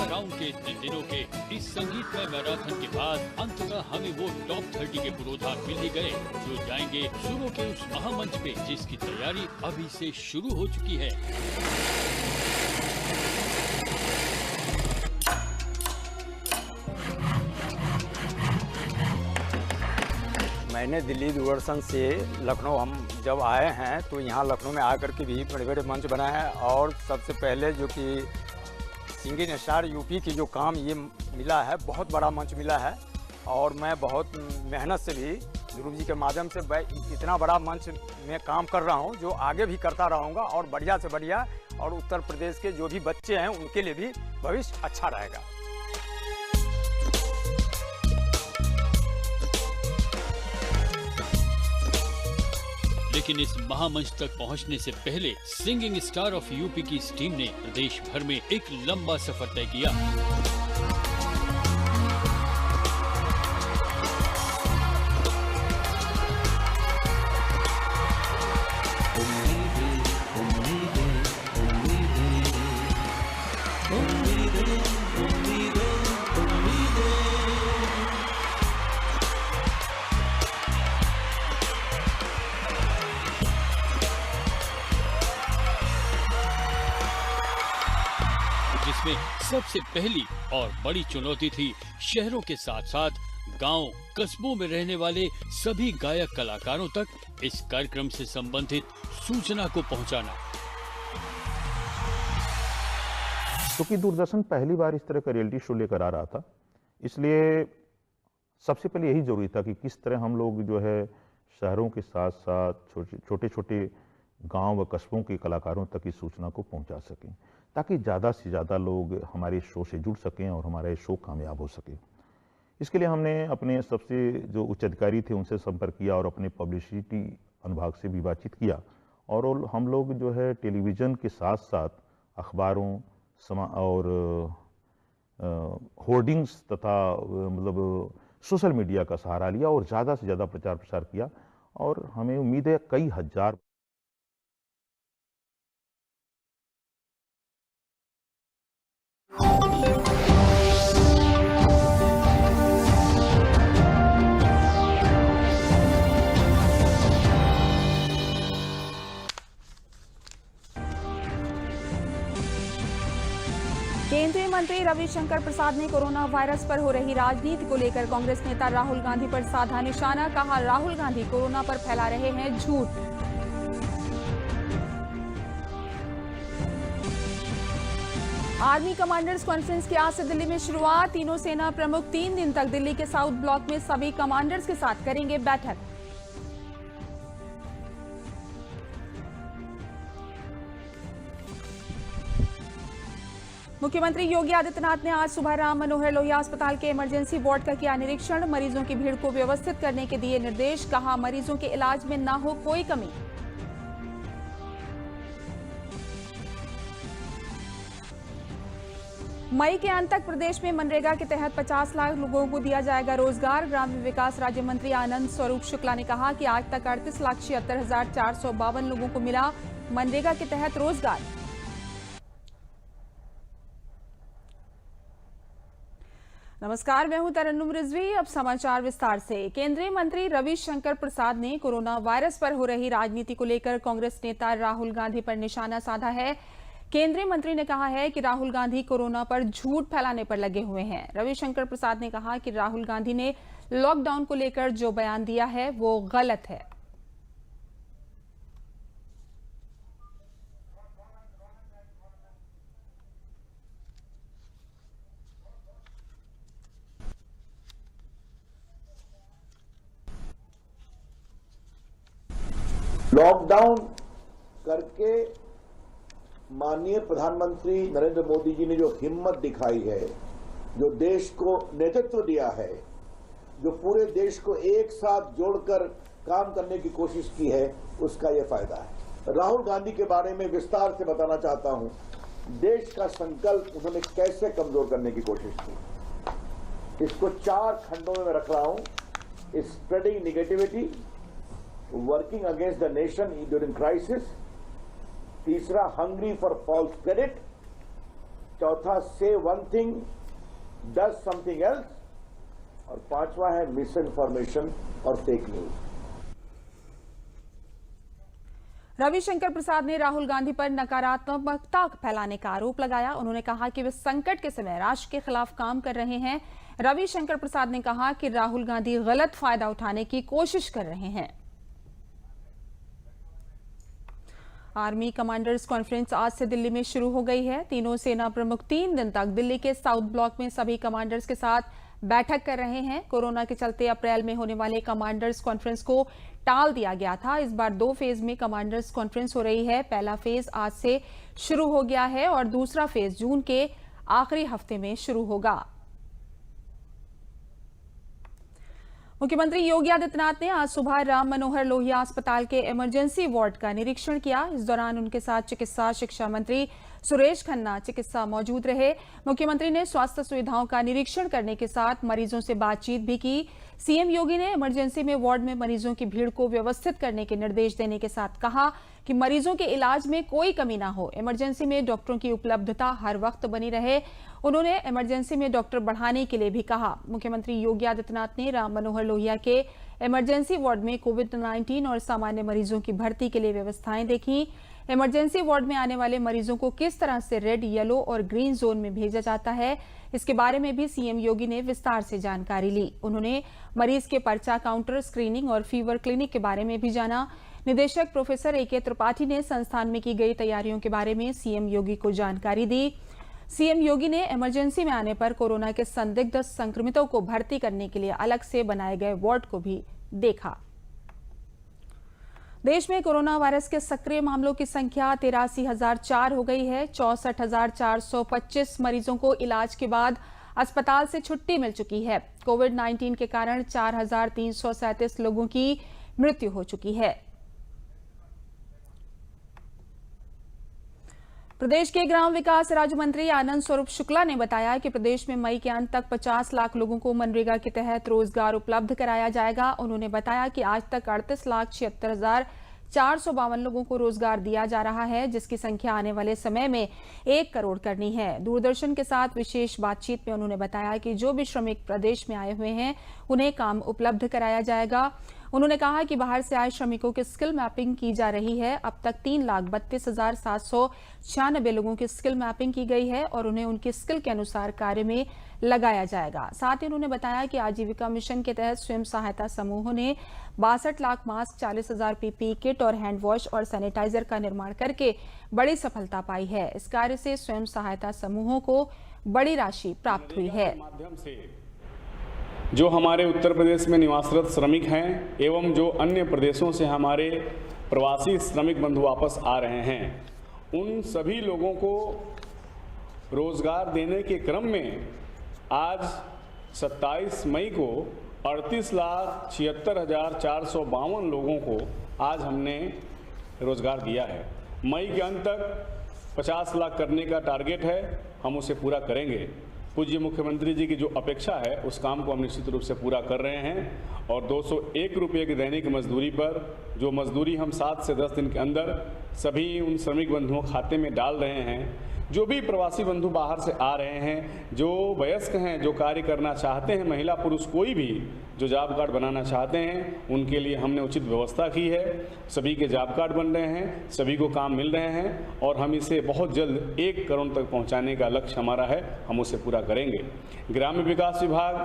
Round के 3 दिनों के इस संगीतमय मैराथन के बाद अंततः हमें वो टॉप 30 के पुरोधा मिल ही गए जो जाएंगे सुरों के उस महामंच पे जिसकी तैयारी अभी से शुरू हो चुकी है। मैंने दिल्ली दूरदर्शन से लखनऊ हम जब आए हैं तो यहाँ लखनऊ में आकर के भी बड़े बड़े मंच बनाए हैं और सबसे पहले जो कि सिंगिंग स्टार यूपी की जो काम ये मिला है, बहुत बड़ा मंच मिला है और मैं बहुत मेहनत से भी ध्रुव जी के माध्यम से इतना बड़ा मंच में काम कर रहा हूँ जो आगे भी करता रहूँगा और बढ़िया से बढ़िया, और उत्तर प्रदेश के जो भी बच्चे हैं उनके लिए भी भविष्य अच्छा रहेगा। लेकिन इस महामंच तक पहुंचने से पहले सिंगिंग स्टार ऑफ यूपी की इस टीम ने प्रदेश भर में एक लंबा सफर तय किया। जिसमें सबसे पहली और बड़ी चुनौती थी शहरों के साथ साथ गांव कस्बों में रहने वाले सभी गायक कलाकारों तक इस कार्यक्रम से संबंधित सूचना को पहुंचाना। क्योंकि दूरदर्शन पहली बार इस तरह का रियलिटी शो लेकर आ रहा था, इसलिए सबसे पहले यही जरूरी था कि किस तरह हम लोग जो है शहरों के साथ साथ छोटे छोटे गांव व कस्बों के कलाकारों तक इस सूचना को पहुंचा सकें, ताकि ज़्यादा से ज़्यादा लोग हमारे शो से जुड़ सकें और हमारा शो कामयाब हो सके। इसके लिए हमने अपने सबसे जो उच्च अधिकारी थे उनसे संपर्क किया और अपने पब्लिसिटी अनुभाग से भी बातचीत किया, और हम लोग जो है टेलीविज़न के साथ साथ अखबारों और होर्डिंग्स तथा मतलब सोशल मीडिया का सहारा लिया और ज़्यादा से ज़्यादा प्रचार प्रसार किया, और हमें उम्मीद है कई हजार केंद्रीय मंत्री रविशंकर प्रसाद ने कोरोना वायरस पर हो रही राजनीति को लेकर कांग्रेस नेता राहुल गांधी पर साधा निशाना। कहा, राहुल गांधी कोरोना पर फैला रहे हैं झूठ। आर्मी कमांडर्स कॉन्फ्रेंस की आज से दिल्ली में शुरुआत। तीनों सेना प्रमुख 3 दिन तक दिल्ली के साउथ ब्लॉक में सभी कमांडर्स के साथ करेंगे बैठक। मुख्यमंत्री योगी आदित्यनाथ ने आज सुबह राम मनोहर लोहिया अस्पताल के इमरजेंसी वार्ड का किया निरीक्षण। मरीजों की भीड़ को व्यवस्थित करने के दिए निर्देश। कहा, मरीजों के इलाज में न हो कोई कमी। मई के अंत तक प्रदेश में मनरेगा के तहत 50 लाख लोगों को दिया जाएगा रोजगार। ग्रामीण विकास राज्य मंत्री आनंद स्वरूप शुक्ला ने कहा कि आज तक 38,76,452 लोगों को मिला मनरेगा के तहत रोजगार। नमस्कार, मैं हूं तरन्नुम रिजवी। अब समाचार विस्तार से। केंद्रीय मंत्री रविशंकर प्रसाद ने कोरोना वायरस पर हो रही राजनीति को लेकर कांग्रेस नेता राहुल गांधी पर निशाना साधा है। केंद्रीय मंत्री ने कहा है कि राहुल गांधी कोरोना पर झूठ फैलाने पर लगे हुए हैं। रविशंकर प्रसाद ने कहा कि राहुल गांधी ने लॉकडाउन को लेकर जो बयान दिया है वो गलत है। लॉकडाउन करके माननीय प्रधानमंत्री नरेंद्र मोदी जी ने जो हिम्मत दिखाई है, जो देश को नेतृत्व दिया है, जो पूरे देश को एक साथ जोड़कर काम करने की कोशिश की है, उसका यह फायदा है। राहुल गांधी के बारे में विस्तार से बताना चाहता हूं। देश का संकल्प उन्होंने कैसे कमजोर करने की कोशिश की। इसको 4 खंडों में मैं रख रहा हूं। Spreading negativity, working against the nation during crisis, तीसरा हंग्री फॉर फॉल्स क्रेडिट, चौथा से one thing does something else, और पांचवा है मिस इन्फॉर्मेशन और फेक न्यूज। रविशंकर प्रसाद ने राहुल गांधी पर नकारात्मकता फैलाने का आरोप लगाया। उन्होंने कहा कि वे संकट के समय राष्ट्र के खिलाफ काम कर रहे हैं। रविशंकर प्रसाद ने कहा कि राहुल गांधी गलत फायदा उठाने की कोशिश कर रहे हैं। आर्मी कमांडर्स कॉन्फ्रेंस आज से दिल्ली में शुरू हो गई है। तीनों सेना प्रमुख 3 दिन तक दिल्ली के साउथ ब्लॉक में सभी कमांडर्स के साथ बैठक कर रहे हैं। कोरोना के चलते अप्रैल में होने वाले कमांडर्स कॉन्फ्रेंस को टाल दिया गया था। इस बार 2 फेज में कमांडर्स कॉन्फ्रेंस हो रही है। पहला फेज आज से शुरू हो गया है और दूसरा फेज जून के आखिरी हफ्ते में शुरू होगा। मुख्यमंत्री योगी आदित्यनाथ ने आज सुबह राम मनोहर लोहिया अस्पताल के इमरजेंसी वार्ड का निरीक्षण किया। इस दौरान उनके साथ चिकित्सा शिक्षा मंत्री सुरेश खन्ना चिकित्सा मौजूद रहे। मुख्यमंत्री ने स्वास्थ्य सुविधाओं का निरीक्षण करने के साथ मरीजों से बातचीत भी की। सीएम योगी ने इमरजेंसी में वार्ड में मरीजों की भीड़ को व्यवस्थित करने के निर्देश देने के साथ कहा कि मरीजों के इलाज में कोई कमी ना हो। इमरजेंसी में डॉक्टरों की उपलब्धता हर वक्त बनी रहे। उन्होंने इमरजेंसी में डॉक्टर बढ़ाने के लिए भी कहा। मुख्यमंत्री योगी आदित्यनाथ ने राम मनोहर लोहिया के इमरजेंसी वार्ड में कोविड-19 और सामान्य मरीजों की भर्ती के लिए व्यवस्थाएं देखी। इमरजेंसी वार्ड में आने वाले मरीजों को किस तरह से रेड, येलो और ग्रीन जोन में भेजा जाता है, इसके बारे में भी सीएम योगी ने विस्तार से जानकारी ली। उन्होंने मरीज के पर्चा काउंटर, स्क्रीनिंग और फीवर क्लिनिक के बारे में भी जाना। निदेशक प्रोफेसर AK त्रिपाठी ने संस्थान में की गई तैयारियों के बारे में सीएम योगी को जानकारी दी। सीएम योगी ने इमरजेंसी में आने पर कोरोना के संदिग्ध संक्रमितों को भर्ती करने के लिए अलग से बनाए गए वार्ड को भी देखा। देश में कोरोना वायरस के सक्रिय मामलों की संख्या 83,004 हो गई है। 64,425 मरीजों को इलाज के बाद अस्पताल से छुट्टी मिल चुकी है। कोविड-19 के कारण 4,337 लोगों की मृत्यु हो चुकी है। प्रदेश के ग्राम विकास राज्य मंत्री आनंद स्वरूप शुक्ला ने बताया कि प्रदेश में मई के अंत तक 50 लाख लोगों को मनरेगा के तहत रोजगार उपलब्ध कराया जाएगा। उन्होंने बताया कि आज तक 38,76,452 लोगों को रोजगार दिया जा रहा है, जिसकी संख्या आने वाले समय में 1 करोड़ करनी है। दूरदर्शन के साथ विशेष बातचीत में उन्होंने बताया कि जो भी श्रमिक प्रदेश में आए हुए हैं उन्हें काम उपलब्ध कराया जाएगा। उन्होंने कहा कि बाहर से आए श्रमिकों की स्किल मैपिंग की जा रही है। अब तक 3,32,796 लोगों की स्किल मैपिंग की गई है और उन्हें उनकी स्किल के अनुसार कार्य में लगाया जाएगा। साथ ही उन्होंने बताया कि आजीविका मिशन के तहत स्वयं सहायता समूहों ने 62 लाख मास्क, 40,000 PPE किट और हैंड वॉश और सैनिटाइजर का निर्माण करके बड़ी सफलता पाई है। इस कार्य से स्वयं सहायता समूहों को बड़ी राशि प्राप्त हुई है। जो हमारे उत्तर प्रदेश में निवासरत श्रमिक हैं एवं जो अन्य प्रदेशों से हमारे प्रवासी श्रमिक बंधु वापस आ रहे हैं, उन सभी लोगों को रोजगार देने के क्रम में आज 27 मई को 38,76,452 लोगों को आज हमने रोजगार दिया है। मई के अंत तक 50 लाख करने का टारगेट है, हम उसे पूरा करेंगे। पूज्य मुख्यमंत्री जी की जो अपेक्षा है उस काम को हम निश्चित रूप से पूरा कर रहे हैं और 201 रुपये की दैनिक मजदूरी पर जो मजदूरी हम 7 से 10 दिन के अंदर सभी उन श्रमिक बंधुओं खाते में डाल रहे हैं। जो भी प्रवासी बंधु बाहर से आ रहे हैं, जो वयस्क हैं, जो कार्य करना चाहते हैं, महिला पुरुष कोई भी जो जॉब कार्ड बनाना चाहते हैं, उनके लिए हमने उचित व्यवस्था की है। सभी के जॉब कार्ड बन रहे हैं, सभी को काम मिल रहे हैं और हम इसे बहुत जल्द 1 करोड़ तक पहुंचाने का लक्ष्य हमारा है, हम उसे पूरा करेंगे। ग्राम्य विकास विभाग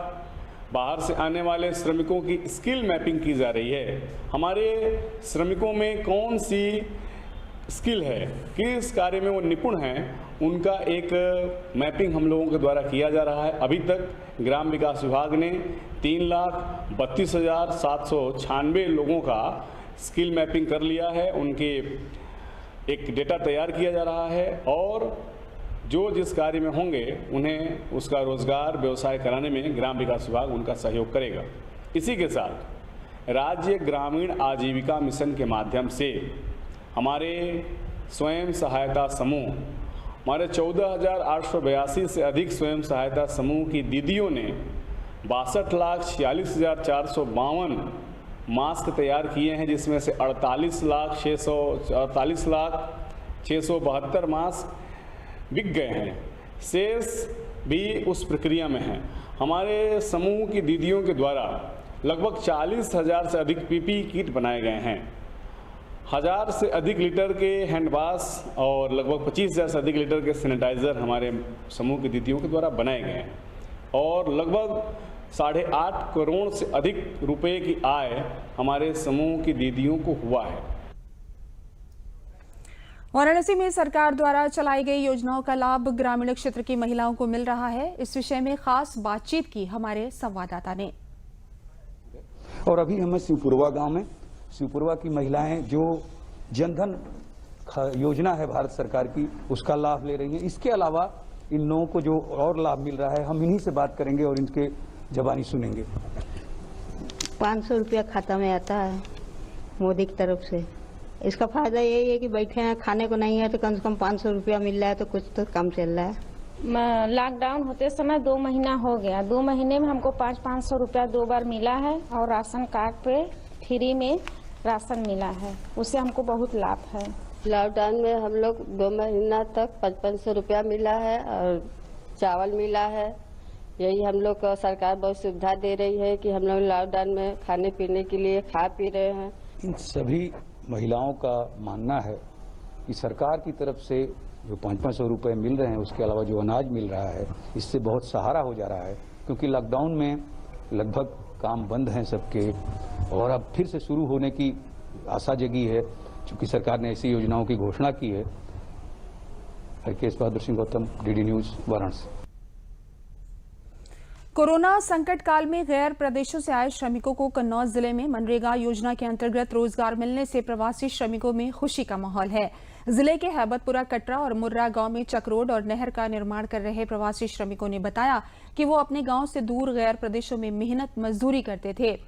बाहर से आने वाले श्रमिकों की स्किल मैपिंग की जा रही है। हमारे श्रमिकों में कौन सी स्किल है, किस कार्य में वो निपुण हैं, उनका एक मैपिंग हम लोगों के द्वारा किया जा रहा है। अभी तक ग्राम विकास विभाग ने 3,32,796 लोगों का स्किल मैपिंग कर लिया है। उनके एक डेटा तैयार किया जा रहा है और जो जिस कार्य में होंगे उन्हें उसका रोजगार व्यवसाय कराने में ग्राम विकास विभाग उनका सहयोग करेगा। इसी के साथ राज्य ग्रामीण आजीविका मिशन के माध्यम से हमारे स्वयं सहायता समूह, हमारे 14,882 से अधिक स्वयं सहायता समूह की दीदियों ने 62,46,452 मास्क तैयार किए हैं, जिसमें से 48,672 मास्क बिक गए हैं। शेष भी उस प्रक्रिया में हैं। हमारे समूह की दीदियों के द्वारा लगभग 40,000 से अधिक पीपीई किट बनाए गए हैं। 1000 से अधिक लीटर के हैंड वाश और लगभग 25,000 से अधिक लीटर के सैनिटाइज़र हमारे समूह की दीदियों के द्वारा बनाए गए हैं और लगभग 8.5 करोड़ से अधिक रुपए की आय हमारे समूह की दीदियों को हुआ है। वाराणसी में सरकार द्वारा चलाई गई योजनाओं का लाभ ग्रामीण क्षेत्र की महिलाओं को मिल रहा है। इस विषय में खास बातचीत की हमारे संवाददाता ने। और अभी हमें शिवपुरवा गांव में शिवपुरवा की महिलाएं जो जनधन योजना है भारत सरकार की, उसका लाभ ले रही हैं। इसके अलावा इन लोगों को जो और लाभ मिल रहा है, हम इन्हीं से बात करेंगे और इनके जबानी सुनेंगे। 500 रुपया खाता में आता है मोदी की तरफ से। इसका फायदा यही है कि बैठे हैं, खाने को नहीं है तो कम से कम 500 रुपया मिल रहा है, तो कुछ तो काम चल रहा है। लॉकडाउन होते समय 2 महीना हो गया, 2 महीने में हमको 500 रुपया 2 बार मिला है और राशन कार्ड पे फ्री में राशन मिला है, उससे हमको बहुत लाभ है। लॉकडाउन में हम लोग 2 महीना तक 500 रुपया मिला है और चावल मिला है। यही हम लोग को सरकार बहुत सुविधा दे रही है कि हम लोग लॉकडाउन में खाने पीने के लिए खा पी रहे हैं। इन सभी महिलाओं का मानना है कि सरकार की तरफ से जो 500 रुपये मिल रहे हैं, उसके अलावा जो अनाज मिल रहा है, इससे बहुत सहारा हो जा रहा है। क्योंकि लॉकडाउन में लगभग काम बंद हैं सबके और अब फिर से शुरू होने की आशा जगी है, चूँकि सरकार ने ऐसी योजनाओं की घोषणा की है। Harkesh Bahadur Singh Gautam, DD News, Varanasi. Corona संकट काल में गैर प्रदेशों से आए श्रमिकों को कन्नौज जिले में मनरेगा योजना के अंतर्गत रोजगार मिलने से प्रवासी श्रमिकों में खुशी का माहौल है। जिले के हैबतपुरा, कटरा और मुर्रा गांव में चक रोड और नहर का निर्माण कर रहे प्रवासी श्रमिकों ने बताया कि वो अपने गांव से दूर गैर प्रदेशों में मेहनत मजदूरी करते थे।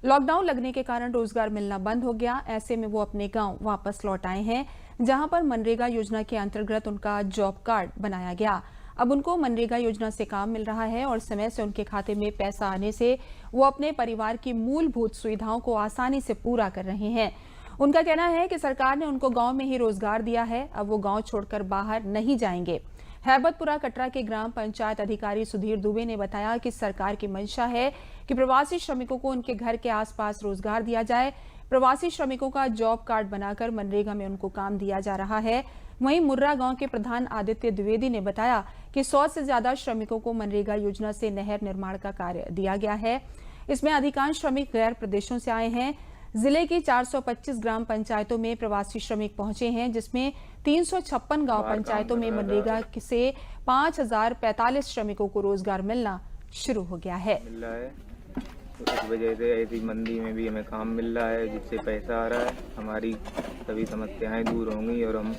लॉकडाउन लगने के कारण रोजगार मिलना बंद हो गया। ऐसे में वो अपने गांव वापस लौट आए हैं, जहां पर मनरेगा योजना के अंतर्गत उनका जॉब कार्ड बनाया गया। अब उनको मनरेगा योजना से काम मिल रहा है और समय से उनके खाते में पैसा आने से वो अपने परिवार की मूलभूत सुविधाओं को आसानी से पूरा कर रहे हैं। उनका कहना है कि सरकार ने उनको गांव में ही रोजगार दिया है, अब वो गांव छोड़कर बाहर नहीं जाएंगे। हैबतपुरा कटरा के ग्राम पंचायत अधिकारी सुधीर दुबे ने बताया कि सरकार की मंशा है कि प्रवासी श्रमिकों को उनके घर के आसपास रोजगार दिया जाए। प्रवासी श्रमिकों का जॉब कार्ड बनाकर मनरेगा में उनको काम दिया जा रहा है। वहीं मुर्रा गांव के प्रधान आदित्य द्विवेदी ने बताया कि 100 से ज्यादा श्रमिकों को मनरेगा योजना से नहर निर्माण का कार्य दिया गया है। इसमें अधिकांश श्रमिक गैर प्रदेशों से आए हैं। जिले की 425 ग्राम पंचायतों में प्रवासी श्रमिक पहुंचे हैं, जिसमें 356 गांव पंचायतों में मनरेगा से 5,045 श्रमिकों को रोजगार मिलना शुरू हो गया है। तो इस वजह से ऐसी मंदी में भी हमें काम मिल रहा है, जिससे पैसा आ रहा है। हमारी सभी समस्याएं दूर होंगी और हम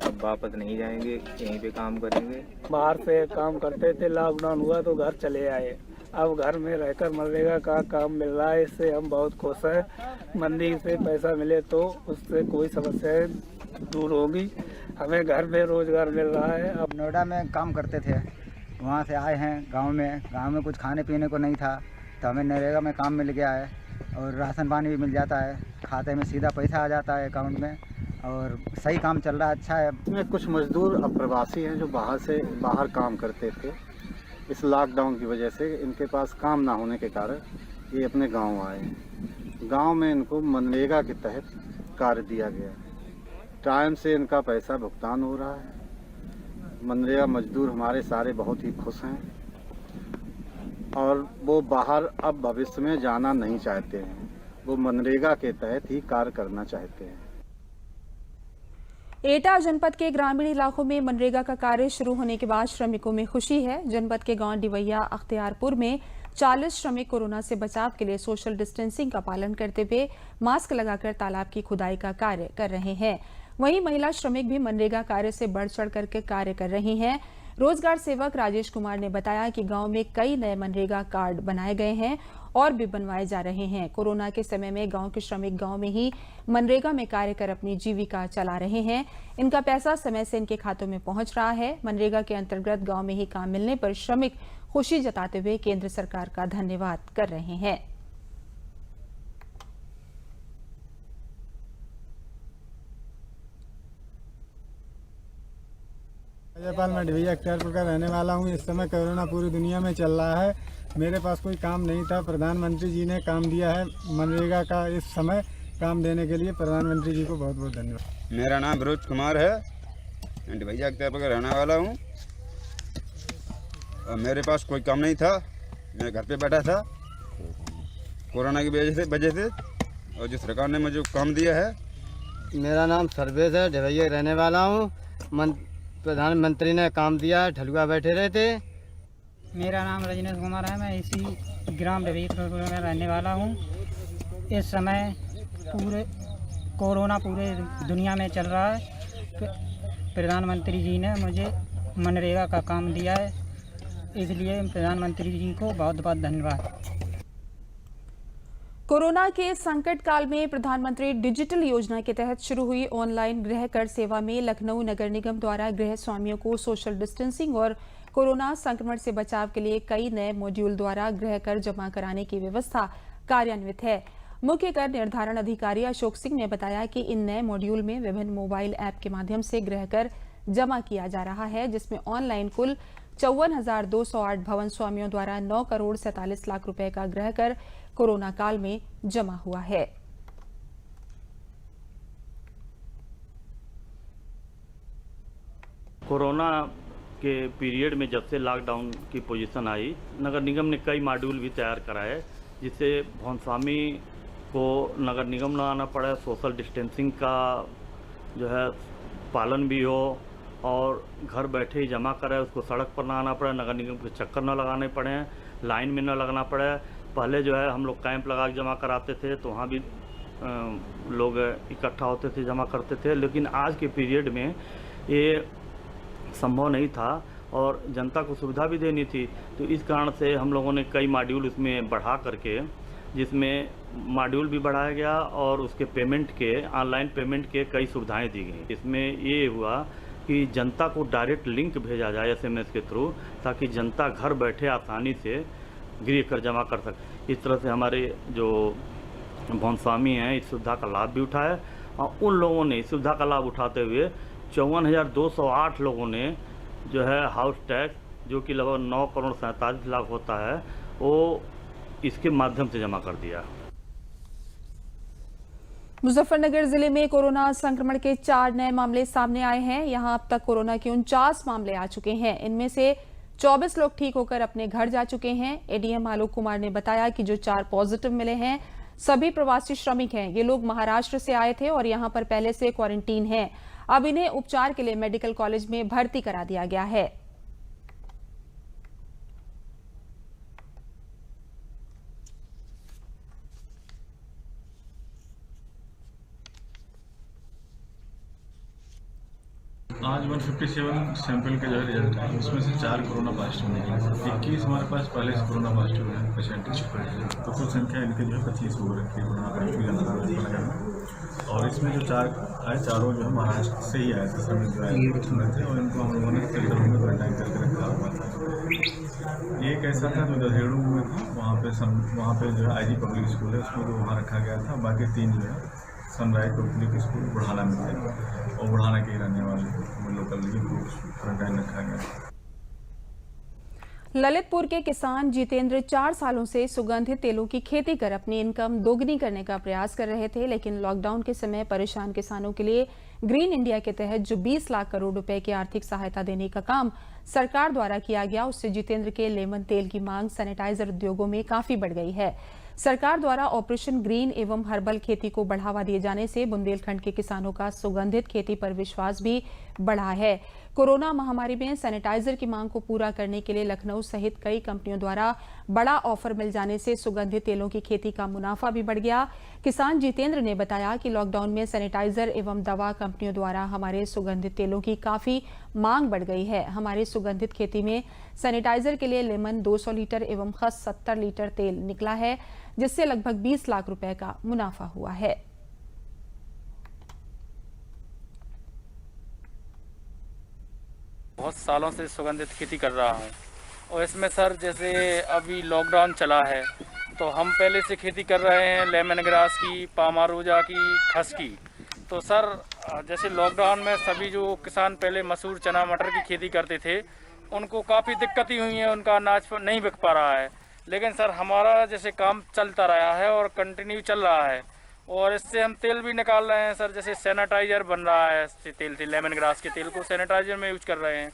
अब वापस नहीं जाएंगे, यहीं पे काम करेंगे। बाहर से काम करते थे, लॉकडाउन हुआ तो घर चले आए। अब घर में रहकर मनरेगा का काम मिल रहा है, इससे हम बहुत खुश हैं। मंदी से पैसा मिले तो उससे कोई समस्याएं दूर होगी। हमें घर में रोजगार मिल रहा है। अब नोएडा में काम करते थे, वहाँ से आए हैं गांव में कुछ खाने पीने को नहीं था, तो हमें नरेगा में काम मिल गया है और राशन पानी भी मिल जाता है। खाते में सीधा पैसा आ जाता है अकाउंट में और सही काम चल रहा है, अच्छा है। कुछ मजदूर अब प्रवासी हैं जो बाहर काम करते थे। इस लॉकडाउन की वजह से इनके पास काम ना होने के कारण ये अपने गांव आए। गांव में इनको मनरेगा के तहत कार्य दिया गया। टाइम से इनका पैसा भुगतान हो रहा है। मनरेगा मजदूर हमारे सारे बहुत ही खुश हैं और वो बाहर अब भविष्य में जाना नहीं चाहते हैं। वो मनरेगा के तहत ही कार्य करना चाहते हैं। एटा जनपद के ग्रामीण इलाकों में मनरेगा का कार्य शुरू होने के बाद श्रमिकों में खुशी है। जनपद के गांव डिवैया अख्तियारपुर में 40 श्रमिक कोरोना से बचाव के लिए सोशल डिस्टेंसिंग का पालन करते हुए मास्क लगाकर तालाब की खुदाई का कार्य कर रहे हैं। वहीं महिला श्रमिक भी मनरेगा कार्य से बढ़ चढ़ करके कार्य कर रही हैं। रोजगार सेवक राजेश कुमार ने बताया कि गांव में कई नए मनरेगा कार्ड बनाए गए हैं और भी बनवाए जा रहे हैं। कोरोना के समय में गांव के श्रमिक गांव में ही मनरेगा में कार्य कर अपनी जीविका चला रहे हैं। इनका पैसा समय से इनके खातों में पहुंच रहा है। मनरेगा के अंतर्गत गांव में ही काम मिलने पर श्रमिक खुशी जताते हुए केंद्र सरकार का धन्यवाद कर रहे हैं। राज्यपाल मैं ढिवैया अख्तियारपुर का रहने वाला हूँ। इस समय कोरोना पूरी दुनिया में चल रहा है। मेरे पास कोई काम नहीं था, प्रधानमंत्री जी ने काम दिया है मनरेगा का। इस समय काम देने के लिए प्रधानमंत्री जी को बहुत बहुत धन्यवाद। मेरा नाम बरोज कुमार है, मैं ढिवैया अख्तियारपुर का रहने वाला हूँ और मेरे पास कोई काम नहीं था, मैं घर पे बैठा था कोरोना की वजह से और जो सरकार ने मुझे काम दिया है। मेरा नाम सर्वेश है, ढिवैया रहने वाला हूँ। प्रधानमंत्री ने काम दिया है, ठलुआ बैठे रहे थे। मेरा नाम रजनीश कुमार है, मैं इसी ग्राम ढिवैया में रहने वाला हूँ। इस समय कोरोना पूरे दुनिया में चल रहा है। प्रधानमंत्री जी ने मुझे मनरेगा का काम दिया है, इसलिए प्रधानमंत्री जी को बहुत बहुत धन्यवाद। कोरोना के संकट काल में प्रधानमंत्री डिजिटल योजना के तहत शुरू हुई ऑनलाइन गृह कर सेवा में लखनऊ नगर निगम द्वारा गृह स्वामियों को सोशल डिस्टेंसिंग और कोरोना संक्रमण से बचाव के लिए कई नए मॉड्यूल द्वारा गृह कर जमा कराने की व्यवस्था कार्यान्वित है। मुख्य कर निर्धारण अधिकारी अशोक सिंह ने बताया कि इन नए मॉड्यूल में विभिन्न मोबाइल ऐप के माध्यम से गृह कर जमा किया जा रहा है, जिसमें ऑनलाइन कुल 54,208 भवन स्वामियों द्वारा 9 करोड़ 47 लाख रुपए का गृह कर कोरोना काल में जमा हुआ है। कोरोना के पीरियड में जब से लॉकडाउन की पोजीशन आई, नगर निगम ने कई मॉड्यूल भी तैयार कराए, जिससे भवन स्वामी को नगर निगम न आना पड़े, सोशल डिस्टेंसिंग का जो है पालन भी हो और घर बैठे ही जमा करे, उसको सड़क पर ना आना पड़े, नगर निगम के चक्कर न लगाने पड़े, लाइन में न लगना पड़े। पहले जो है हम लोग कैंप लगा के जमा कराते थे तो वहाँ भी लोग इकट्ठा होते थे, जमा करते थे, लेकिन आज के पीरियड में ये संभव नहीं था और जनता को सुविधा भी देनी थी। तो इस कारण से हम लोगों ने कई मॉड्यूल उसमें बढ़ा करके, जिसमें मॉड्यूल भी बढ़ाया गया और उसके पेमेंट के, ऑनलाइन पेमेंट के कई सुविधाएं दी गई। इसमें ये हुआ कि जनता को डायरेक्ट लिंक भेजा जाए SMS के थ्रू, ताकि जनता घर बैठे आसानी से गृह कर जमा कर सके। इस तरह से हमारे जो भवन स्वामी हैं इस सुविधा का लाभ भी उठाया और उन लोगों ने इस सुविधा का लाभ उठाते हुए 54,208 लोगों ने जो है हाउस टैक्स, जो कि लगभग 9 करोड़ 47 लाख होता है, वो इसके माध्यम से जमा कर दिया। मुजफ्फरनगर जिले में कोरोना संक्रमण के 4 नए मामले सामने आए हैं। यहां अब तक कोरोना के 49 मामले आ चुके हैं। इनमें से 24 लोग ठीक होकर अपने घर जा चुके हैं। एडीएम आलोक कुमार ने बताया कि जो 4 पॉजिटिव मिले हैं सभी प्रवासी श्रमिक हैं। ये लोग महाराष्ट्र से आए थे और यहां पर पहले से क्वारंटीन हैं। अब इन्हें उपचार के लिए मेडिकल कॉलेज में भर्ती करा दिया गया है। आज 157 सैंपल के जो है रिजल्ट है, उसमें से 4 कोरोना पॉजिटिव निकले। 21 हमारे पास पहले से कोरोना पॉजिटिव है पेशेंट, तो कुल संख्या इनके जो है 25 हो रखी है कोरोना पॉजिटिव जनता में। और इसमें जो 4 आए, चारों जो है महाराष्ट्र से ही आए थे, श्रमिक जो आए थे और इनको हम लोगों ने सेंटरों में क्वारंटाइन करके रखा हुआ था। एक ऐसा था जो दहेड़ू में था, वहाँ पे जो है IG पब्लिक स्कूल है, उसको वहाँ रखा गया था। बाकी 3 जो है सनराइज पब्लिक स्कूल बुढ़ाना में थे और बुढ़ाना के रहने वाले लोकल क्वारंटाइन रखा गया। ललितपुर के किसान जितेंद्र 4 सालों से सुगंधित तेलों की खेती कर अपनी इनकम दोगुनी करने का प्रयास कर रहे थे, लेकिन लॉकडाउन के समय परेशान किसानों के लिए ग्रीन इंडिया के तहत जो 20 लाख करोड़ रुपए की आर्थिक सहायता देने का काम सरकार द्वारा किया गया, उससे जितेंद्र के लेमन तेल की मांग सैनिटाइजर उद्योगों में काफी बढ़ गई है। सरकार द्वारा ऑपरेशन ग्रीन एवं हर्बल खेती को बढ़ावा दिए जाने से बुंदेलखंड के किसानों का सुगंधित खेती पर विश्वास भी बढ़ा है। कोरोना महामारी में सैनिटाइजर की मांग को पूरा करने के लिए लखनऊ सहित कई कंपनियों द्वारा बड़ा ऑफर मिल जाने से सुगंधित तेलों की खेती का मुनाफा भी बढ़ गया। किसान जितेंद्र ने बताया कि लॉकडाउन में सैनिटाइजर एवं दवा कंपनियों द्वारा हमारे सुगंधित तेलों की काफी मांग बढ़ गई है। हमारे सुगंधित खेती में सैनिटाइजर के लिए लेमन 200 लीटर एवं खस 70 लीटर तेल निकला है, जिससे लगभग 20 लाख रुपए का मुनाफा हुआ है। बहुत सालों से सुगंधित खेती कर रहा हूँ और इसमें सर जैसे अभी लॉकडाउन चला है तो हम पहले से खेती कर रहे हैं लेमन ग्रास की, पामारोजा की, खस की। तो सर जैसे लॉकडाउन में सभी जो किसान पहले मसूर, चना, मटर की खेती करते थे उनको काफ़ी दिक्कतें हुई हैं, उनका अनाज नहीं बिक पा रहा है। लेकिन सर हमारा जैसे काम चलता रहा है और कंटिन्यू चल रहा है और इससे हम तेल भी निकाल रहे हैं सर। जैसे सैनिटाइज़र बन रहा है तेल से, लेमन ग्रास के तेल को सैनिटाइज़र में यूज कर रहे हैं।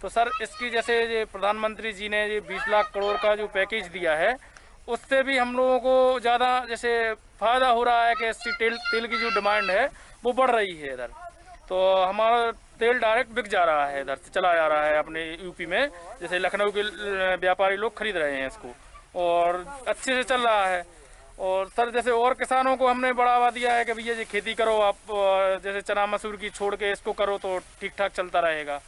तो सर इसकी जैसे ये प्रधानमंत्री जी ने ये 20 लाख करोड़ का जो पैकेज दिया है उससे भी हम लोगों को ज़्यादा जैसे फ़ायदा हो रहा है कि इसकी तेल की जो डिमांड है वो बढ़ रही है इधर। तो हमारा तेल डायरेक्ट बिक जा रहा है, इधर से चला जा रहा है अपने यूपी में। जैसे लखनऊ के व्यापारी लोग खरीद रहे हैं इसको और अच्छे से चल रहा है। और सर जैसे और किसानों को हमने बढ़ावा दिया है कि भैया ये खेती करो आप, जैसे चना मसूर की छोड़ के इसको करो तो ठीक ठाक चलता रहेगा।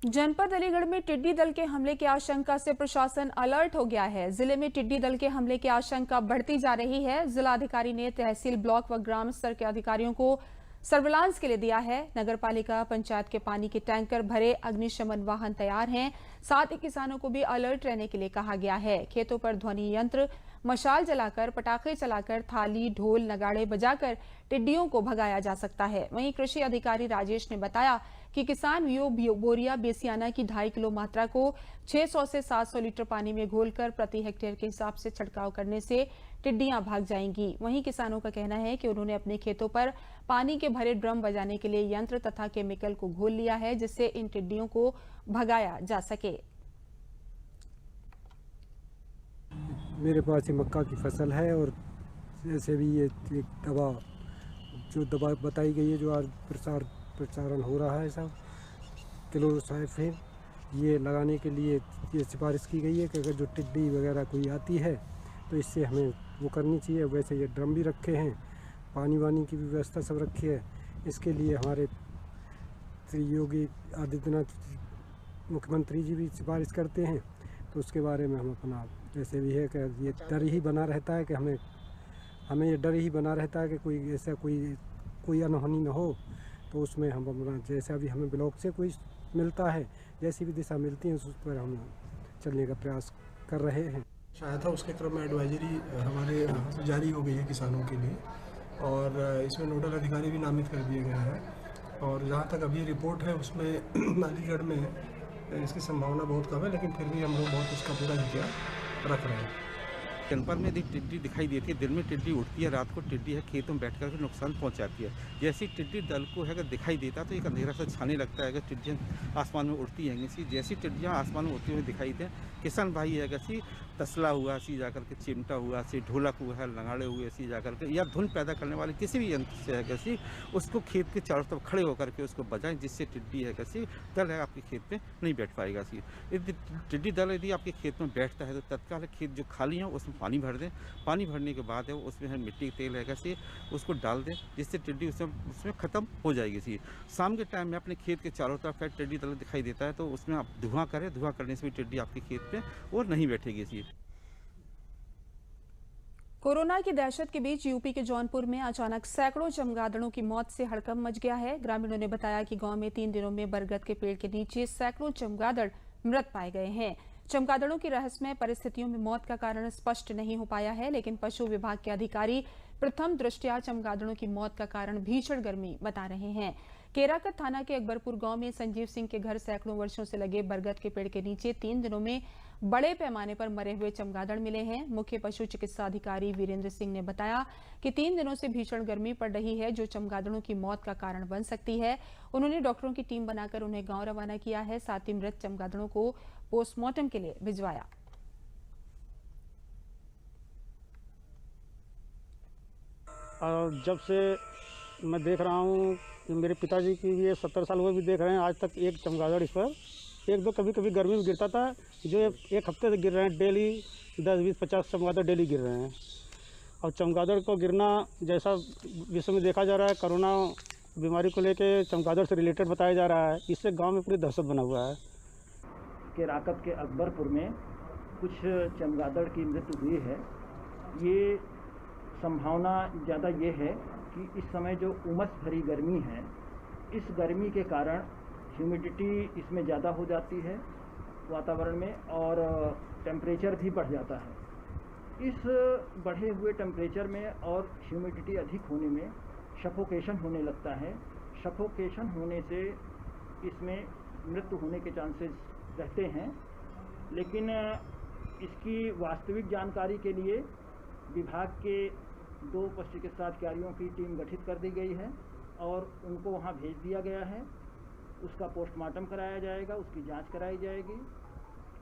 जनपद अलीगढ़ में टिड्डी दल के हमले की आशंका से प्रशासन अलर्ट हो गया है। जिले में टिड्डी दल के हमले की आशंका बढ़ती जा रही है। जिलाधिकारी ने तहसील, ब्लॉक व ग्राम स्तर के अधिकारियों को सर्विलांस के लिए दिया है। नगरपालिका, पंचायत के पानी के टैंकर भरे, अग्निशमन वाहन तैयार हैं। साथ ही किसानों को भी अलर्ट रहने के लिए कहा गया है। खेतों पर ध्वनि यंत्र, मशाल जलाकर, पटाखे चलाकर, थाली, ढोल, नगाड़े बजाकर टिड्डियों को भगाया जा सकता है। वहीं कृषि अधिकारी राजेश ने बताया कि किसान बोरिया बेसियाना की 2.5 किलो मात्रा को 600 से 700 लीटर पानी में घोलकर प्रति हेक्टेयर के हिसाब से छिड़काव करने से टिड्डियां भाग जाएंगी। वहीं किसानों का कहना है कि उन्होंने अपने खेतों पर पानी के भरे ड्रम बजाने के लिए यंत्र तथा केमिकल को घोल लिया है, जिससे इन टिड्डियों को भगाया जा सके। मेरे पास ये मक्का की फसल है और जैसे भी ये एक दवा जो दवा बताई गई है, जो आज प्रचारण हो रहा है सब क्लोरोसाइफिन, ये लगाने के लिए ये सिफारिश की गई है कि अगर जो टिड्डी वगैरह कोई आती है तो इससे हमें वो करनी चाहिए। वैसे ये ड्रम भी रखे हैं, पानी वानी की भी व्यवस्था सब रखी है। इसके लिए हमारे श्री योगी आदित्यनाथ मुख्यमंत्री जी भी सिफारिश करते हैं, तो उसके बारे में हम अपना जैसे भी है कि ये डर ही बना रहता है कि हमें ये डर ही बना रहता है कि कोई ऐसा कोई अनहोनी न हो। तो उसमें हम अपना जैसा भी हमें ब्लॉक से कोई मिलता है, जैसी भी दिशा मिलती है उस पर हम चलने का प्रयास कर रहे हैं। शायद था उसके क्रम में एडवाइजरी हमारे यहाँ से जारी हो गई है किसानों के लिए और इसमें नोडल अधिकारी भी नामित कर दिए गए हैं। और जहाँ तक अभी रिपोर्ट है उसमें अलीगढ़ में इसकी संभावना बहुत कम है, लेकिन फिर भी हम लोग बहुत उसका पूरा एहतियात रख रहे हैं। जनपद में टिड्डी दिखाई देती है, दिन में टिड्डी उड़ती है, रात को टिड्डी है खेतों में बैठ कर नुकसान पहुंचाती है। जैसी टिड्डी दल को है अगर दिखाई देता तो एक अंधेरा सा छाने लगता है। अगर टिड्डियाँ आसमान में उड़ती हैं सी, जैसी टिड्डियाँ आसमान में उड़ती हुई दिखाई दें, किसान भाई है अगर तसला हुआ सी जाकर के, चिमटा हुआ सी, ढोलक हुआ है, लंगाड़े हुए सी जाकर के, या धुन पैदा करने वाले किसी भी यंत्र से है कैसी उसको खेत के चारों तरफ खड़े होकर के उसको बजाएं, जिससे टिड्डी है कैसी दल है आपके खेत में नहीं बैठ पाएगा सी। यदि टिड्डी दल यदि आपके खेत में बैठता है तो तत्काल खेत जो खाली है उसमें पानी भर दें। पानी भरने के बाद है उसमें है मिट्टी तेल है कैसे उसको डाल दें, जिससे टिड्डी उसमें ख़त्म हो जाएगी सी। शाम के टाइम में अपने खेत के चारों तरफ टिड्डी दल दिखाई देता है तो उसमें आप धुआं करें, धुआं करने से भी टिड्डी आपके खेत पे और नहीं बैठेगी सी। कोरोना की दहशत के बीच यूपी के जौनपुर में अचानक सैकड़ों चमगादड़ों की मौत से हड़कंप मच गया है। ग्रामीणों ने बताया कि गांव में 3 दिनों में बरगद के पेड़ के नीचे सैकड़ों चमगादड़ मृत पाए गए हैं। चमगादड़ों की रहस्यमय परिस्थितियों में मौत का कारण स्पष्ट नहीं हो पाया है, लेकिन पशु विभाग के अधिकारी प्रथम दृष्टया चमगादड़ों की मौत का कारण भीषण गर्मी बता रहे हैं। केराकत थाना के अकबरपुर गांव में संजीव सिंह के घर सैकड़ों वर्षों से लगे बरगद के पेड़ के नीचे 3 दिनों में बड़े पैमाने पर मरे हुए चमगादड़ मिले हैं। मुख्य पशु चिकित्सा अधिकारी वीरेंद्र सिंह ने बताया कि 3 दिनों से भीषण गर्मी पड़ रही है, जो चमगादड़ों की मौत का कारण बन सकती है। उन्होंने डॉक्टरों की टीम बनाकर उन्हें गांव रवाना किया है, साथ ही मृत चमगादड़ों को पोस्टमार्टम के लिए भिजवाया। जब से मैं देख रहा हूँ कि मेरे पिताजी की ये 70 साल वो भी देख रहे हैं, आज तक एक चमगादड़ इस पर 1-2 कभी कभी गर्मी में गिरता था, जो एक हफ्ते से गिर रहे हैं। डेली 10-20-50 चमगादड़ डेली गिर रहे हैं। और चमगादड़ को गिरना जैसा विश्व में देखा जा रहा है, कोरोना बीमारी को लेके चमगादड़ से रिलेटेड बताया जा रहा है, इससे गांव में पूरी दहशत बना हुआ है। केराकत के अकबरपुर में कुछ चमगादड़ की मृत्यु हुई है। ये संभावना ज़्यादा ये है कि इस समय जो उमस भरी गर्मी है, इस गर्मी के कारण ह्यूमिडिटी इसमें ज़्यादा हो जाती है वातावरण में और टेम्परेचर भी बढ़ जाता है। इस बढ़े हुए टेम्परेचर में और ह्यूमिडिटी अधिक होने में सफोकेशन होने लगता है। सफोकेशन होने से इसमें मृत्यु होने के चांसेस रहते हैं, लेकिन इसकी वास्तविक जानकारी के लिए विभाग के 2 पशु चिकित्सा अधिकारियों की टीम गठित कर दी गई है और उनको वहां भेज दिया गया है। उसका पोस्टमार्टम कराया जाएगा, उसकी जांच कराई जाएगी।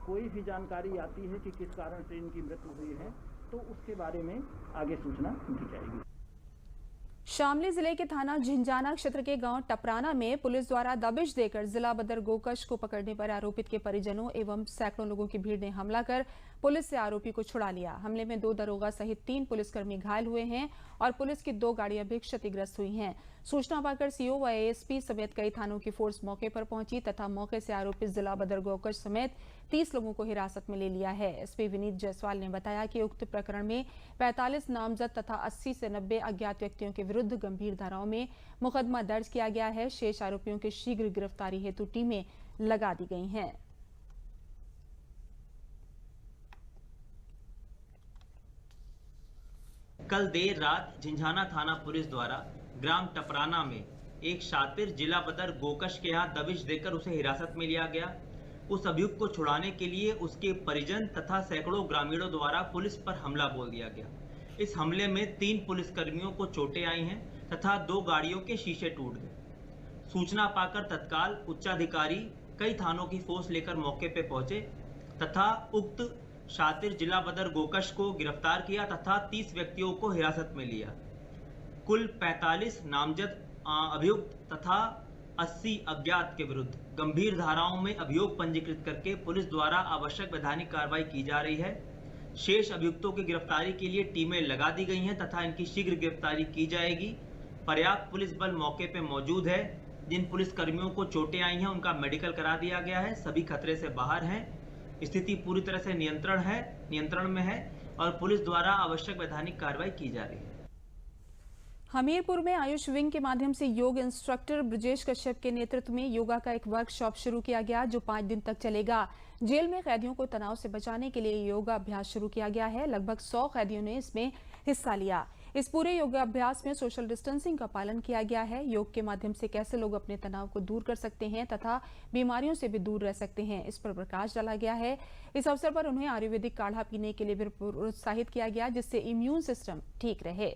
कोई भी जानकारी आती है कि किस कारण से इनकी मृत्यु हुई है तो उसके बारे में आगे सूचना दी जाएगी। शामली जिले के थाना झिंझाना क्षेत्र के गांव टपराना में पुलिस द्वारा दबिश देकर जिला बदर गोकश को पकड़ने पर आरोपित के परिजनों एवं सैकड़ों लोगों की भीड़ ने हमला कर पुलिस से आरोपी को छुड़ा लिया। हमले में 2 दरोगा सहित 3 पुलिसकर्मी घायल हुए हैं और पुलिस की 2 गाड़ियां भी क्षतिग्रस्त हुई हैं। सूचना पाकर सीओ व एएसपी समेत कई थानों की फोर्स मौके पर पहुंची तथा मौके से आरोपित जिला बदर गोकश समेत 30 लोगों को हिरासत में ले लिया है। एसपी विनीत जायसवाल ने बताया कि उक्त प्रकरण में 45 नामजद तथा 80 से 90 अज्ञात व्यक्तियों के विरुद्ध गंभीर धाराओं में मुकदमा दर्ज किया गया है। शेष आरोपियों की शीघ्र गिरफ्तारी हेतु टीमें लगा दी गई हैं। कल देर रात झिंझाना थाना पुलिस द्वारा ग्राम टपराना में एक शातिर जिला बदर गोकश के यहाँ दबिश देकर उसे हिरासत में लिया गया। उस अभियुक्त को छुड़ाने के लिए उसके परिजन तथा सैकड़ों ग्रामीणों द्वारा पुलिस पर हमला बोल दिया गया। इस हमले में 3 पुलिसकर्मियों को चोटें आई हैं तथा 2 गाड़ियों के शीशे टूट गए। सूचना पाकर तत्काल उच्चाधिकारी कई थानों की फोर्स लेकर मौके पर पहुंचे तथा उक्त शातिर जिला बदर गोकश को गिरफ्तार किया तथा 30 व्यक्तियों को हिरासत में लिया। कुल 45 नामजद अभियुक्त तथा 80 अज्ञात के विरुद्ध गंभीर धाराओं में अभियोग पंजीकृत करके पुलिस द्वारा आवश्यक वैधानिक कार्रवाई की जा रही है। शेष अभियुक्तों की गिरफ्तारी के लिए टीमें लगा दी गई हैं तथा इनकी शीघ्र गिरफ्तारी की जाएगी। पर्याप्त पुलिस बल मौके पर मौजूद है। जिन पुलिसकर्मियों को चोटें आई हैं उनका मेडिकल करा दिया गया है। सभी खतरे से बाहर हैं। स्थिति पूरी तरह से नियंत्रण में है और पुलिस द्वारा आवश्यक वैधानिक कार्रवाई की जा रही है। हमीरपुर में आयुष विंग के माध्यम से योग इंस्ट्रक्टर ब्रजेश कश्यप के नेतृत्व में योगा का एक वर्कशॉप शुरू किया गया जो 5 दिन तक चलेगा। जेल में कैदियों को तनाव से बचाने के लिए योगा अभ्यास शुरू किया गया है। लगभग 100 कैदियों ने इसमें हिस्सा लिया। इस पूरे योगाभ्यास में सोशल डिस्टेंसिंग का पालन किया गया है। योग के माध्यम से कैसे लोग अपने तनाव को दूर कर सकते हैं तथा बीमारियों से भी दूर रह सकते हैं, इस पर प्रकाश डाला गया है। इस अवसर पर उन्हें आयुर्वेदिक काढ़ा पीने के लिए भी प्रोत्साहित किया गया जिससे इम्यून सिस्टम ठीक रहे।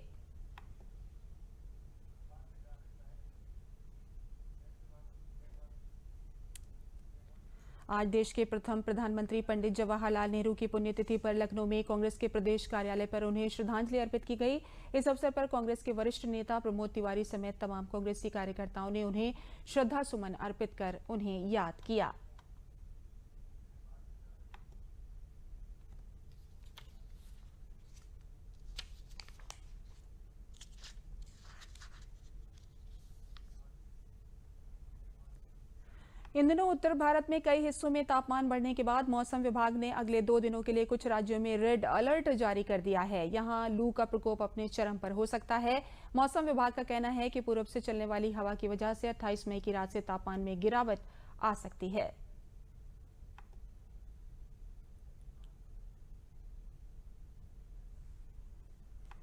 आज देश के प्रथम प्रधानमंत्री पंडित जवाहरलाल नेहरू की पुण्यतिथि पर लखनऊ में कांग्रेस के प्रदेश कार्यालय पर उन्हें श्रद्धांजलि अर्पित की गई। इस अवसर पर कांग्रेस के वरिष्ठ नेता प्रमोद तिवारी समेत तमाम कांग्रेसी कार्यकर्ताओं ने उन्हें श्रद्धा सुमन अर्पित कर उन्हें याद किया। इन दिनों उत्तर भारत में कई हिस्सों में तापमान बढ़ने के बाद मौसम विभाग ने अगले 2 दिनों के लिए कुछ राज्यों में रेड अलर्ट जारी कर दिया है। यहां लू का प्रकोप अपने चरम पर हो सकता है। मौसम विभाग का कहना है कि पूर्व से चलने वाली हवा की वजह से 28 मई की रात से तापमान में गिरावट आ सकती है।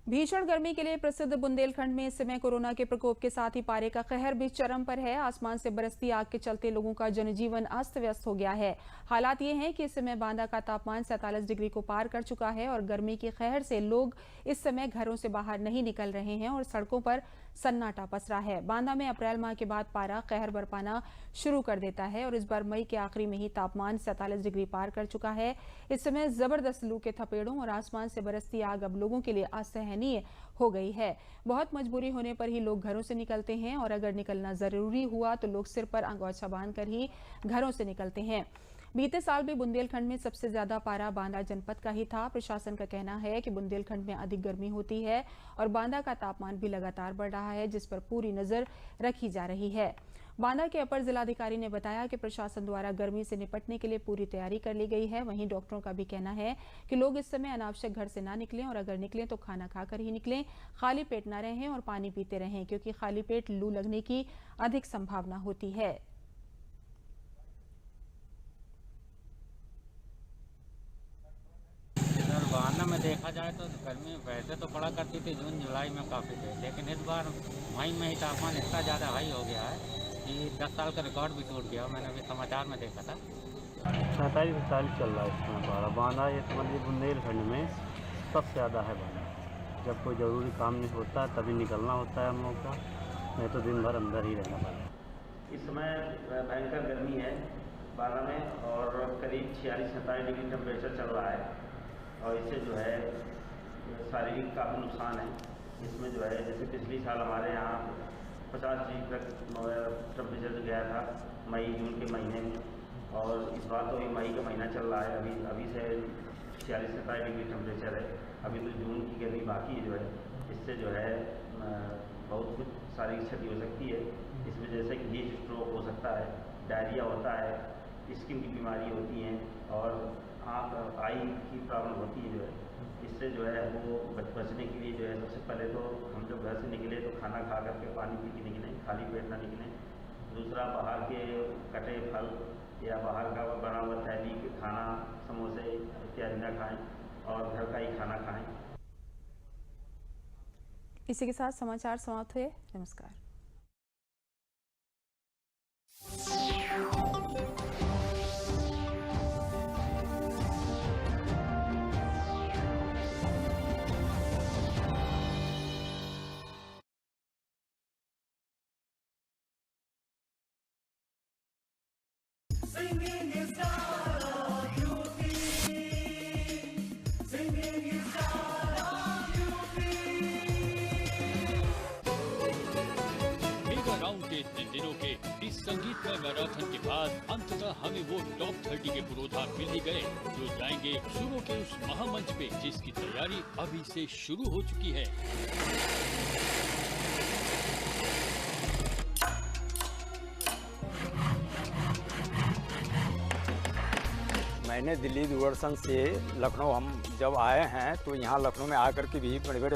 भीषण गर्मी के लिए प्रसिद्ध बुंदेलखंड में इस समय कोरोना के प्रकोप के साथ ही पारे का कहर भी चरम पर है। आसमान से बरसती आग के चलते लोगों का जनजीवन अस्त व्यस्त हो गया है। हालात ये हैं कि इस समय बांदा का तापमान 47 डिग्री को पार कर चुका है और गर्मी के कहर से लोग इस समय घरों से बाहर नहीं निकल रहे हैं और सड़कों पर सन्नाटा पसरा है। बांदा में अप्रैल माह के बाद पारा कहर बरपाना शुरू कर देता है और इस बार मई के आखिरी में ही तापमान 47 डिग्री पार कर चुका है। इस समय जबरदस्त लू के थपेड़ों और आसमान से बरसती आग अब लोगों के लिए असहनीय हो गई है। बहुत मजबूरी होने पर ही लोग घरों से निकलते हैं और अगर निकलना जरूरी हुआ तो लोग सिर पर अंगोछा बांधकर ही घरों से निकलते हैं। बीते साल भी बुंदेलखंड में सबसे ज्यादा पारा बांदा जनपद का ही था। प्रशासन का कहना है कि बुंदेलखंड में अधिक गर्मी होती है और बांदा का तापमान भी लगातार बढ़ रहा है, जिस पर पूरी नजर रखी जा रही है। बांदा के अपर जिलाधिकारी ने बताया कि प्रशासन द्वारा गर्मी से निपटने के लिए पूरी तैयारी कर ली गई है। वहीं डॉक्टरों का भी कहना है कि लोग इस समय अनावश्यक घर से ना निकलें और अगर निकलें तो खाना खाकर ही निकलें, खाली पेट ना रहें और पानी पीते रहें, क्योंकि खाली पेट लू लगने की अधिक संभावना होती है। बहाना में देखा जाए तो गर्मी वैसे तो पड़ा करती थी जून जुलाई में काफ़ी थे, लेकिन इस बार मई में ही तापमान इतना ज़्यादा हाई हो गया है कि 10 साल का रिकॉर्ड भी टूट गया। मैंने अभी समाचार में देखा था 47-47 चल रहा है इस समय पारा। बांधा ये समझिए बुंदेलखंड में सबसे ज़्यादा है बांधा। जब कोई ज़रूरी काम नहीं होता है तभी निकलना होता है हम लोग का, नहीं तो दिन भर अंदर ही रहना पड़ता है। इस समय भयंकर गर्मी है बारह में और करीब 46-47 डिग्री टेम्परेचर चल रहा है और इससे जो है शारीरिक काफ़ी नुकसान है। इसमें जो है जैसे पिछली साल हमारे यहाँ 50 डिग्री तक टेम्परेचर गया था मई जून के महीने में, और इस बार तो मई का महीना चल रहा है, अभी से 46-47 डिग्री टेम्परेचर है। अभी तो जून की गर्मी बाकी है जो है, इससे जो है बहुत कुछ शारीरिक क्षति हो सकती है। इसमें जैसे कि हीट स्ट्रोक हो सकता है, डायरिया होता है, स्किन की बीमारी होती हैं और आँख आई की प्रॉब्लम होती है जो है। इससे जो है वो बचने के लिए जो है सबसे पहले तो हम जब घर से निकले तो खाना खा करके पानी पी के निकलें, खाली पेट ना निकलें। दूसरा, बाहर के कटे फल या बाहर का बना हुआ थैली के खाना, समोसे इत्यादि न खाएं और घर का ही खाना खाएं। इसी के साथ समाचार समाप्त हुए। नमस्कार। दिनों के इस संगीतमय मैराथन के बाद अंततः हमें वो टॉप 30 के पुरोधा मिल ही गए जो जाएंगे सुरों के उस महामंच पे जिसकी तैयारी अभी से शुरू हो चुकी है। मैंने दिल्ली दूरदर्शन से लखनऊ हम जब आए हैं तो यहाँ लखनऊ में आकर के भी बड़े बड़े